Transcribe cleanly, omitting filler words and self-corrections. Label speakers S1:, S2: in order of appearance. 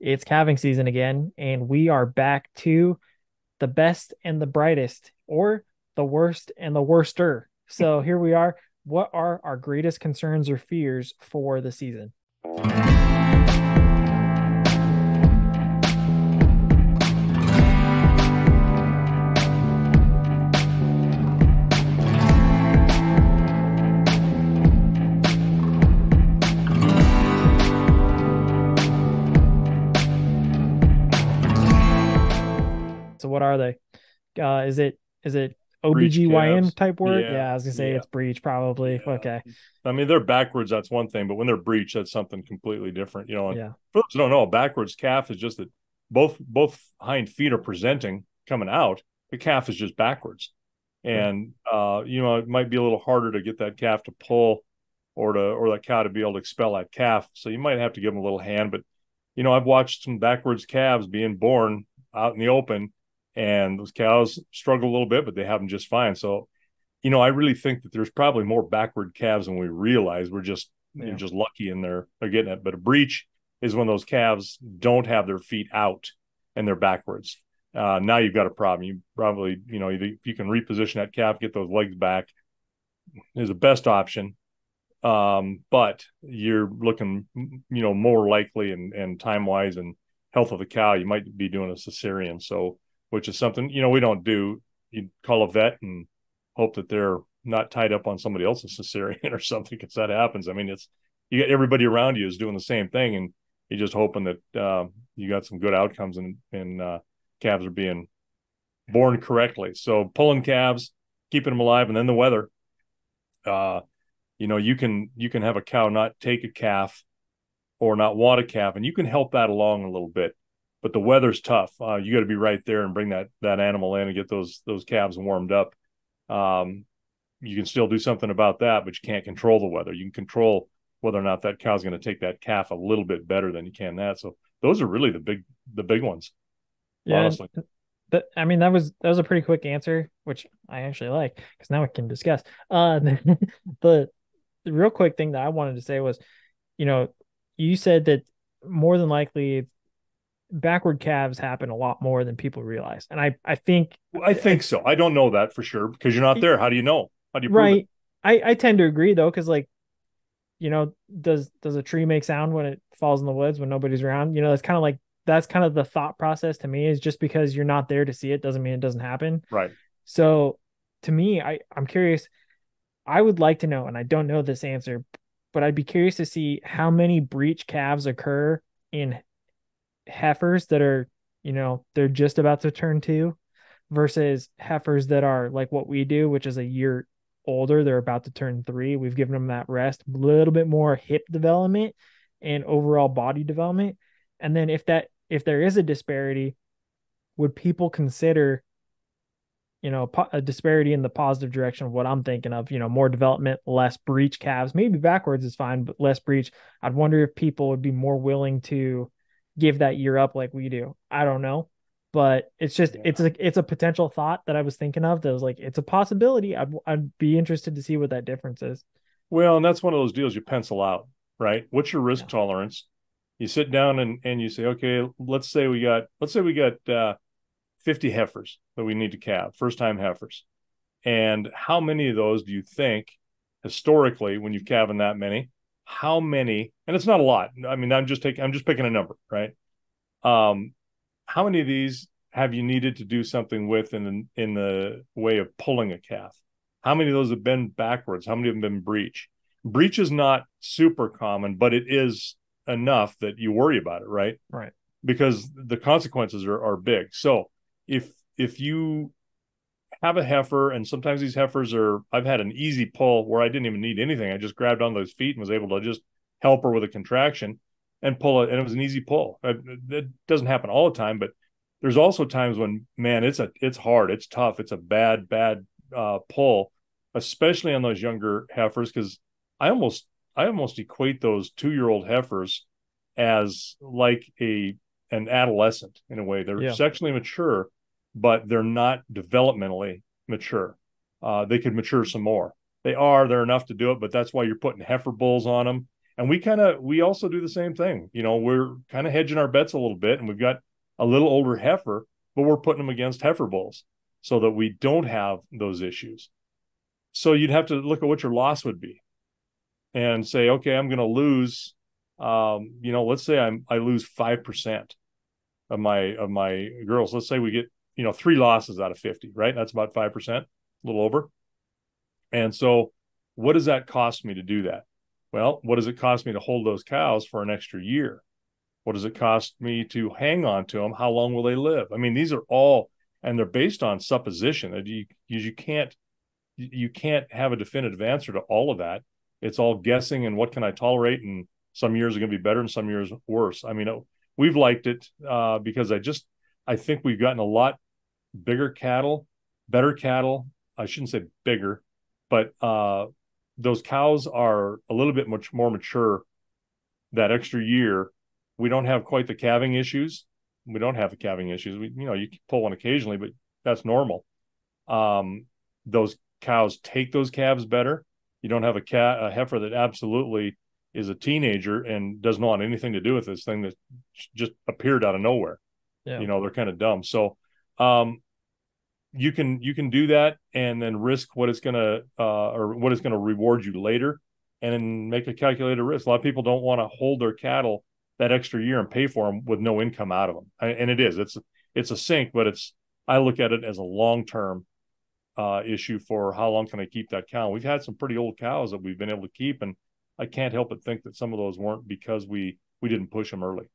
S1: It's calving season again, and we are back to the best and the brightest, or the worst and the worster. So here we are. What are our greatest concerns or fears for the season? So what are they? Is it
S2: Breech
S1: OBGYN
S2: calves.
S1: type work?
S2: Yeah.
S1: Yeah, I was gonna say
S2: Yeah.
S1: it's breech probably.
S2: Yeah.
S1: Okay.
S2: I mean, they're backwards. That's one thing, but when they're breech, that's something completely different. And
S1: Yeah.
S2: for those who don't know, a backwards calf is just that both hind feet are presenting coming out. The calf is just backwards,
S1: Right.
S2: and it might be a little harder to get that calf to pull, or that cow to be able to expel that calf. So you might have to give them a little hand. But I've watched some backwards calves being born out in the open, and those cows struggle a little bit, but they have them just fine. So I really think that there's probably more backward calves than we realize. We're just
S1: Yeah.
S2: just lucky in they're getting it. But a breech is when those calves don't have their feet out and they're backwards. Now you've got a problem. You probably, if you can reposition that calf, get those legs back, is the best option. But you're looking, more likely and time wise and health of the cow, you might be doing a cesarean. So, which is something, we don't do. You call a vet and hope that they're not tied up on somebody else's cesarean or something, because that happens. I mean, you got everybody around you is doing the same thing, and you're just hoping that you got some good outcomes and calves are being born correctly. So pulling calves, keeping them alive, and then the weather. Uh, you can have a cow not take a calf or not want a calf, and you can help that along a little bit. But the weather's tough. You got to be right there and bring that animal in and get those calves warmed up. Um, you can still do something about that, but you can't control the weather. You can control whether or not that cow's going to take that calf a little bit better than you can that. So those are really the big ones,
S1: Yeah.
S2: honestly.
S1: I mean, that was a pretty quick answer, which I actually like because now we can discuss. The the real quick thing that I wanted to say was, you know, you said that more than likely backward calves happen a lot more than people realize, and I think
S2: I think so. I don't know that for sure because you're not there. How do you know? How do you prove it?
S1: right. I tend to agree though, because like, does a tree make sound when it falls in the woods when nobody's around? That's kind of the thought process to me, is just because you're not there to see it doesn't mean it doesn't happen.
S2: Right.
S1: So to me, I'm curious. I would like to know, and I don't know this answer, but I'd be curious to see how many breech calves occur in heifers that are, they're just about to turn two versus heifers that are like what we do, which is a year older. They're about to turn three. We've given them that rest, a little bit more hip development and overall body development. And then if there is a disparity, would people consider, a disparity in the positive direction of what I'm thinking of, more development, less breech calves, maybe backwards is fine, but less breech. I'd wonder if people would be more willing to give that year up like we do. I don't know, but it's just,
S2: Yeah.
S1: it's a potential thought that I was thinking of that was like, it's a possibility. I'd be interested to see what that difference is.
S2: Well, and that's one of those deals you pencil out, right? What's your risk
S1: Yeah.
S2: tolerance? You sit down and you say, okay, let's say we got 50 heifers that we need to calve, first time heifers. And how many of those do you think historically, when you've calved that many, how many, and it's not a lot. I mean, I'm just picking a number, right? Um, how many of these have you needed to do something with in the way of pulling a calf? How many of those have been backwards? How many have been breech? Breech is not super common, but it is enough that you worry about it, right?
S1: Right.
S2: Because the consequences are big. So if you have a heifer, and sometimes these heifers I've had an easy pull where I didn't even need anything. I just grabbed on those feet and was able to just help her with a contraction and pull it. And it was an easy pull. It doesn't happen all the time, but there's also times when, man, it's hard. It's tough. It's a bad pull, especially on those younger heifers. Cause I almost, I almost equate those 2-year-old heifers as like an adolescent in a way. They're
S1: Yeah.
S2: sexually mature, but they're not developmentally mature. They could mature some more. They're enough to do it, but that's why you're putting heifer bulls on them. And we also do the same thing. We're kind of hedging our bets a little bit, and we've got a little older heifer, but we're putting them against heifer bulls so that we don't have those issues. So you'd have to look at what your loss would be and say, okay, I'm going to lose, let's say I lose 5% of my girls. Let's say we get, 3 losses out of 50, right? That's about 5%, a little over. And so what does that cost me to do that? Well, what does it cost me to hold those cows for an extra year? What does it cost me to hang on to them? How long will they live? I mean, these are all, and they're based on supposition. You can't have a definitive answer to all of that. It's all guessing and what can I tolerate, and some years are going to be better and some years worse. I mean, we've liked it because I think we've gotten a lot bigger cattle, better cattle. I shouldn't say bigger, but those cows are a little bit much more mature that extra year. We don't have quite the calving issues. We don't have the calving issues. You pull one occasionally, but that's normal. Those cows take those calves better. You don't have a heifer that absolutely is a teenager and doesn't want anything to do with this thing that just appeared out of nowhere.
S1: Yeah.
S2: They're kind of dumb. So you can do that and then risk what it's gonna or what is gonna reward you later, and then make a calculated risk. A lot of people don't want to hold their cattle that extra year and pay for them with no income out of them. And it's a sink, but I look at it as a long-term issue for how long can I keep that cow. We've had some pretty old cows that we've been able to keep, and I can't help but think that some of those weren't because we didn't push them early.